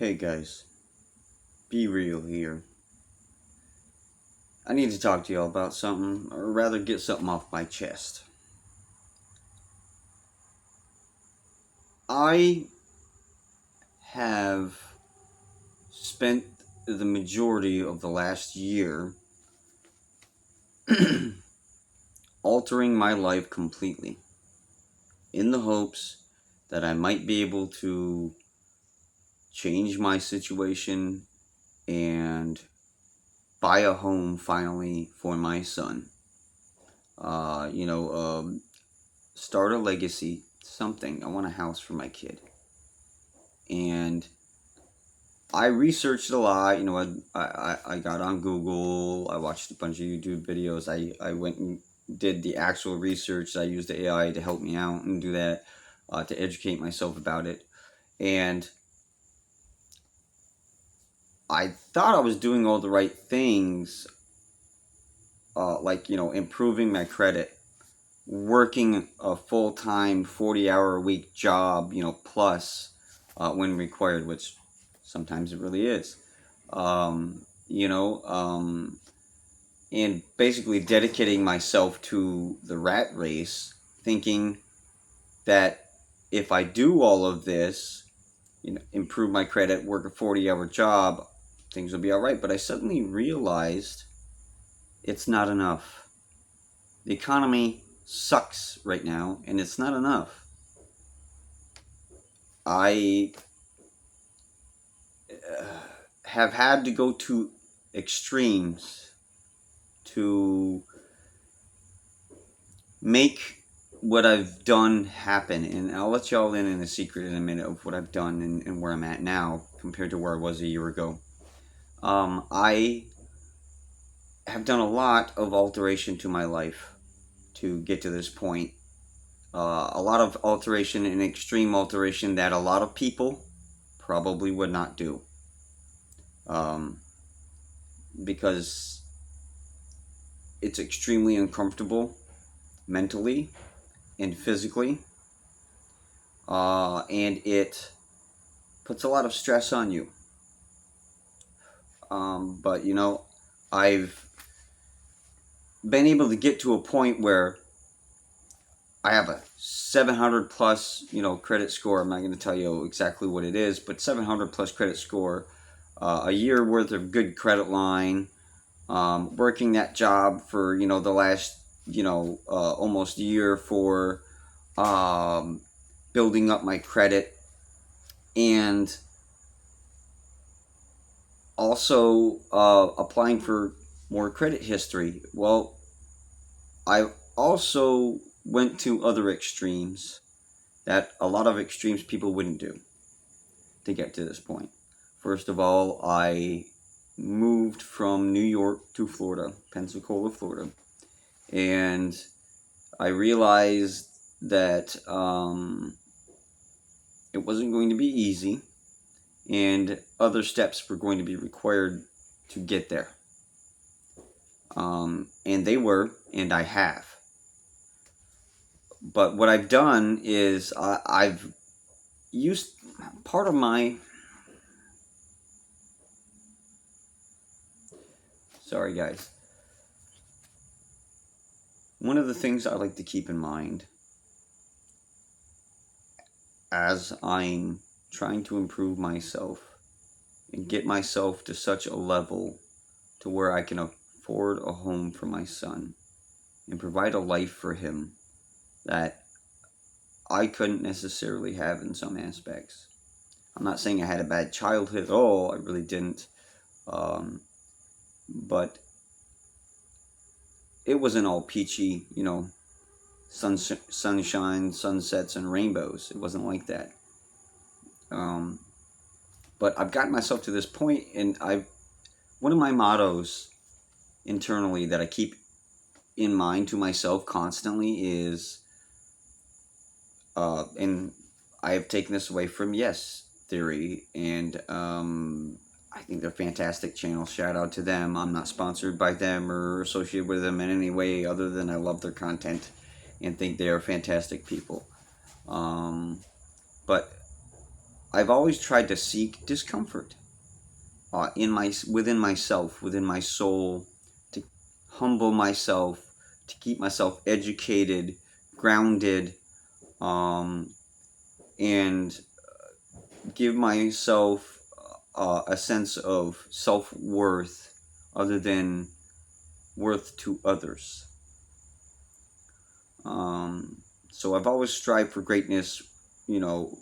Hey guys, be real here. I need to talk to y'all about something, or rather get something off my chest. I have spent the majority of the last year altering my life completely in the hopes that I might be able to change my situation and buy a home finally for my son. Uh, you know, um, Start a legacy, something. I want a house for my kid. And I researched a lot. I got on Google. I watched a bunch of YouTube videos. I went and did the actual research. I used the AI to help me out and do that, to educate myself about it. And I thought I was doing all the right things, improving my credit, working a full-time 40-hour-a-week job, plus, when required, which sometimes it really is. Um, you know, um, and basically dedicating myself to the rat race, thinking that if I do all of this, improve my credit, work a 40-hour job, things will be all right. But I suddenly realized it's not enough. The economy sucks right now, and it's not enough. I have had to go to extremes to make what I've done happen. And I'll let y'all in a secret in a minute of what I've done and where I'm at now compared to where I was a year ago. I have done a lot of alteration to my life to get to this point. A lot of alteration and extreme alteration that a lot of people probably would not do. Um, because it's extremely uncomfortable mentally and physically, and it puts a lot of stress on you. But I've been able to get to a point where I have a 700 plus, credit score. I'm not going to tell you exactly what it is, but 700 plus credit score, a year worth of good credit line, working that job for, the last, almost year for um, building up my credit, and also applying for more credit history. Well, I also went to other extremes that a lot of extremes people wouldn't do to get to this point. First of all, I moved from New York to Florida, Pensacola, Florida, and I realized that it wasn't going to be easy, and other steps were going to be required to get there. And they were, and I have. But what I've done is I've used part of my... Sorry, guys. One of the things I like to keep in mind as I'm trying to improve myself and get myself to such a level to where I can afford a home for my son and provide a life for him that I couldn't necessarily have in some aspects. I'm not saying I had a bad childhood at all. I really didn't. But it wasn't all peachy, sunshine, sunsets, and rainbows. It wasn't like that. But I've gotten myself to this point, and one of my mottos internally that I keep in mind to myself constantly is, and I have taken this away from Yes Theory, and I think they're fantastic channels. Shout out to them. I'm not sponsored by them or associated with them in any way other than I love their content and think they are fantastic people. But I've always tried to seek discomfort within myself, within my soul, to humble myself, to keep myself educated, grounded, and give myself a sense of self-worth other than worth to others. So I've always strived for greatness,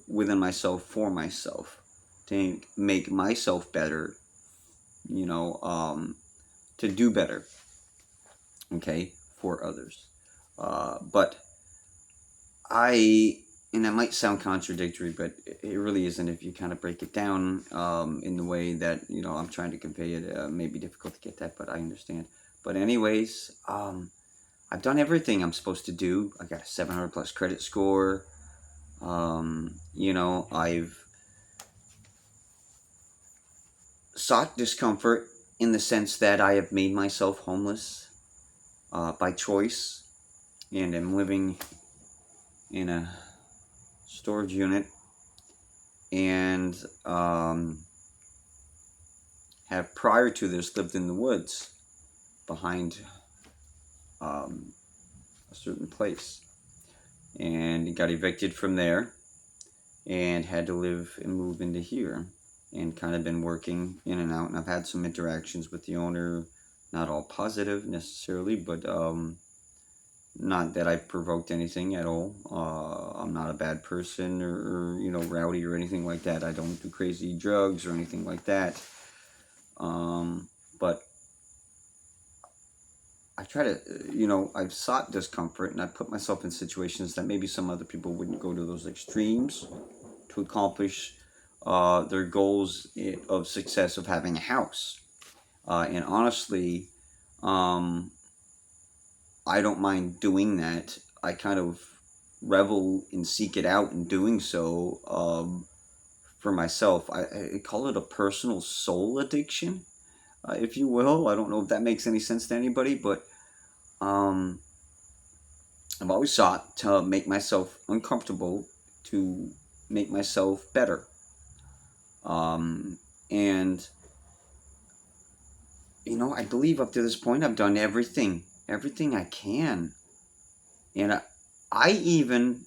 within myself, for myself, to make myself better, you know, um, to do better, okay, for others. But I, and that might sound contradictory, but it really isn't if you kind of break it down in the way that, I'm trying to convey it. It may be difficult to get that, but I understand. But anyways, I've done everything I'm supposed to do. I got a 700 plus credit score. I've sought discomfort in the sense that I have made myself homeless by choice, and am living in a storage unit, and have prior to this lived in the woods behind a certain place, and got evicted from there and had to live and move into here, and kind of been working in and out, and I've had some interactions with the owner, not all positive necessarily, but not that I've provoked anything at all. I'm not a bad person, or rowdy or anything like that. I don't do crazy drugs or anything like that. But I try to, I've sought discomfort, and I put myself in situations that maybe some other people wouldn't go to those extremes to accomplish their goals of success of having a house. And honestly, I don't mind doing that. I kind of revel and seek it out in doing so for myself. I call it a personal soul addiction, if you will. I don't know if that makes any sense to anybody, but I've always sought to make myself uncomfortable, to make myself better. And I believe up to this point I've done everything I can. And I even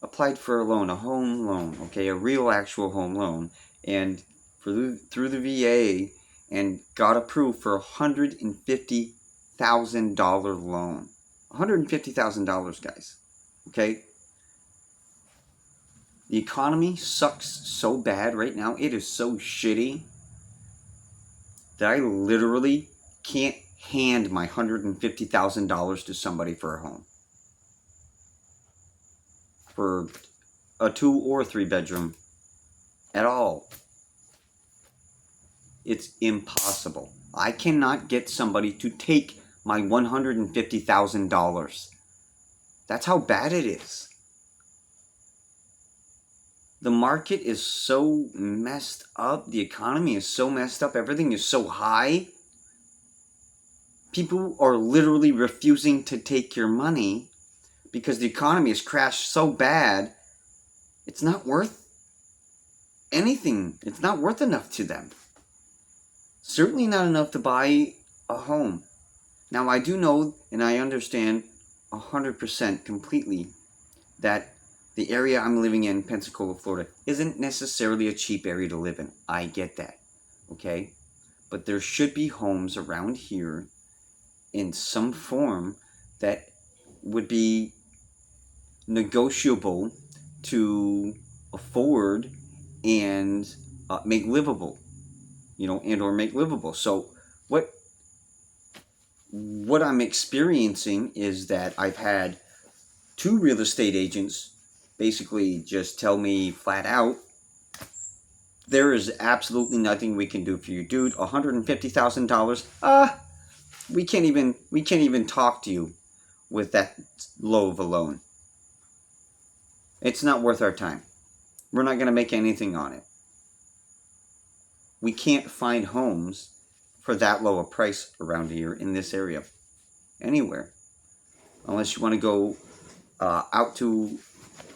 applied for a loan, a home loan, okay, a real actual home loan, and through the VA, and got approved for $150,000 loan. $150,000, guys. Okay? The economy sucks so bad right now. It is so shitty that I literally can't hand my $150,000 to somebody for a home. For a 2 or 3 bedroom at all. It's impossible. I cannot get somebody to take my $150,000. That's how bad it is. The market is so messed up. The economy is so messed up. Everything is so high. People are literally refusing to take your money because the economy has crashed so bad. It's not worth anything. It's not worth enough to them. Certainly not enough to buy a home. Now, I do know and I understand 100% completely that the area I'm living in, Pensacola, Florida, isn't necessarily a cheap area to live in. I get that, okay? But there should be homes around here in some form that would be negotiable to afford and make livable, and or make livable. So what I'm experiencing is that I've had 2 real estate agents basically just tell me flat out, there is absolutely nothing we can do for you, dude. $150,000. We can't even talk to you with that low of a loan. It's not worth our time. We're not going to make anything on it. We can't find homes for that low a price around here in this area, anywhere, unless you want to go out to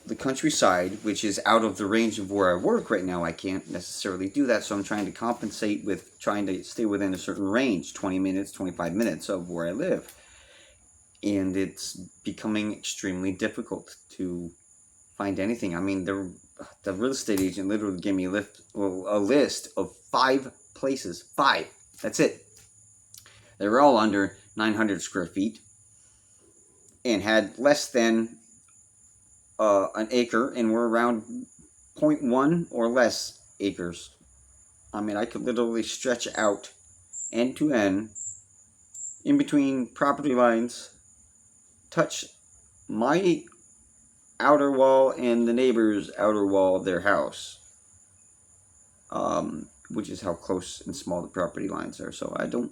the countryside, which is out of the range of where I work right now. I can't necessarily do that, so I'm trying to compensate with trying to stay within a certain range, 20 minutes, 25 minutes of where I live. And it's becoming extremely difficult to find anything. I mean, the real estate agent literally gave me a list of 5 places. 5. That's it. They were all under 900 square feet and had less than an acre and were around 0.1 or less acres. I mean, I could literally stretch out end to end in between property lines, touch my outer wall and the neighbor's outer wall of their house, which is how close and small the property lines are. So I don't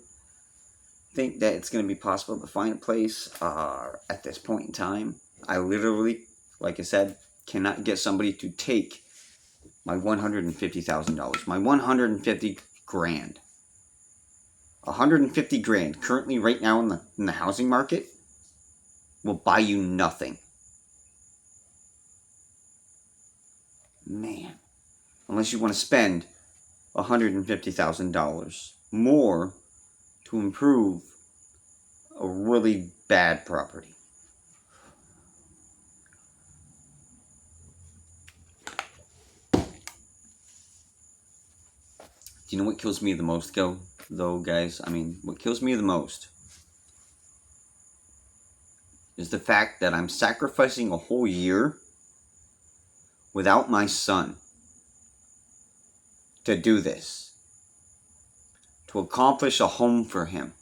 think that it's going to be possible to find a place at this point in time. I literally, like I said, cannot get somebody to take my $150,000, my 150 grand. 150 grand currently right now in the housing market will buy you nothing. Man, unless you want to spend $150,000 more to improve a really bad property. Do you know what kills me the most, though, guys? I mean, what kills me the most is the fact that I'm sacrificing a whole year without my son to do this, to accomplish a home for him.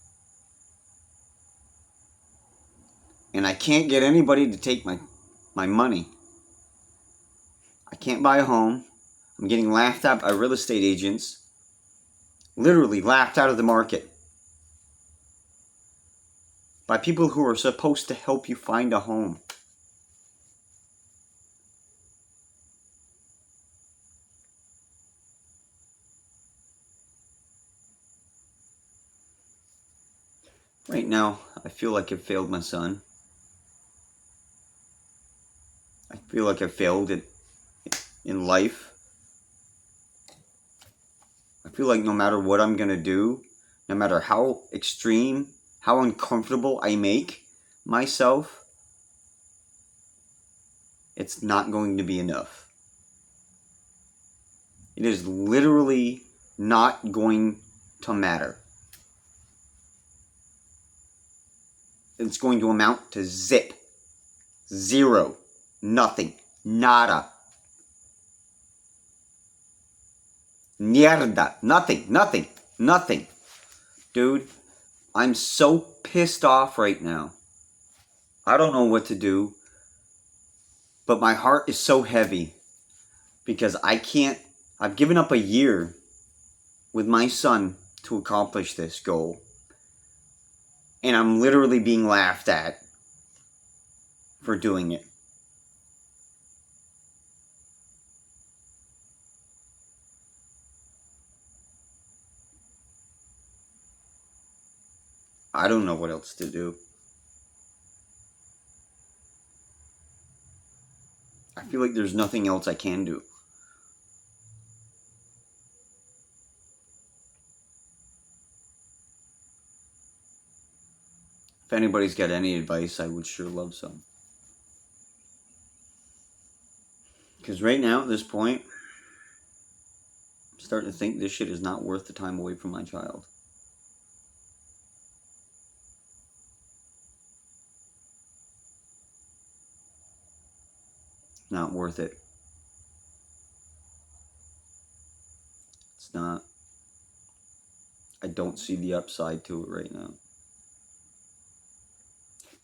And I can't get anybody to take my money. I can't buy a home. I'm getting laughed at by real estate agents. Literally laughed out of the market. By people who are supposed to help you find a home. Right now, I feel like I've failed my son. I feel like I've failed in life. I feel like no matter what I'm going to do, no matter how extreme, how uncomfortable I make myself, it's not going to be enough. It is literally not going to matter. It's going to amount to zip. Zero. Nothing. Nada. Mierda. Nothing. Nothing. Nothing. Dude, I'm so pissed off right now. I don't know what to do. But my heart is so heavy. Because I've given up a year with my son to accomplish this goal. And I'm literally being laughed at for doing it. I don't know what else to do. I feel like there's nothing else I can do. If anybody's got any advice, I would sure love some. Because right now, at this point, I'm starting to think this shit is not worth the time away from my child. Not worth it. It's not. I don't see the upside to it right now.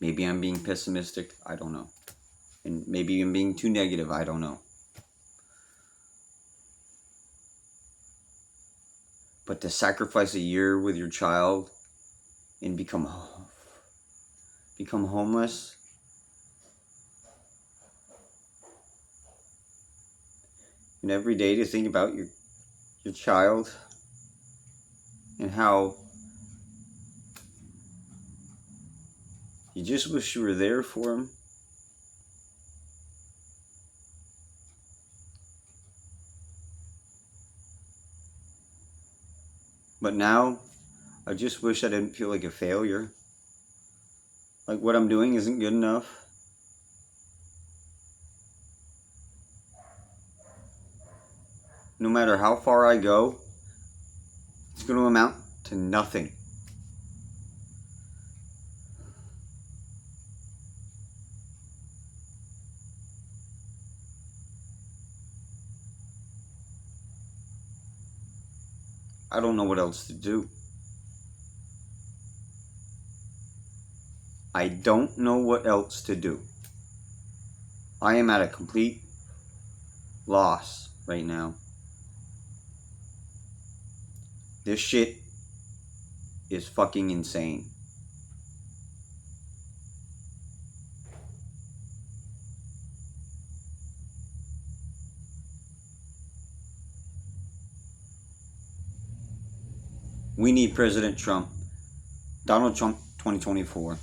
Maybe I'm being pessimistic. I don't know. And maybe I'm being too negative. I don't know. But to sacrifice a year with your child and become homeless, and every day to think about your child and how you just wish you were there for him. But now, I just wish I didn't feel like a failure. Like what I'm doing isn't good enough. No matter how far I go, it's going to amount to nothing. I don't know what else to do. I don't know what else to do. I am at a complete loss right now. This shit is fucking insane. We need President Trump. Donald Trump 2024.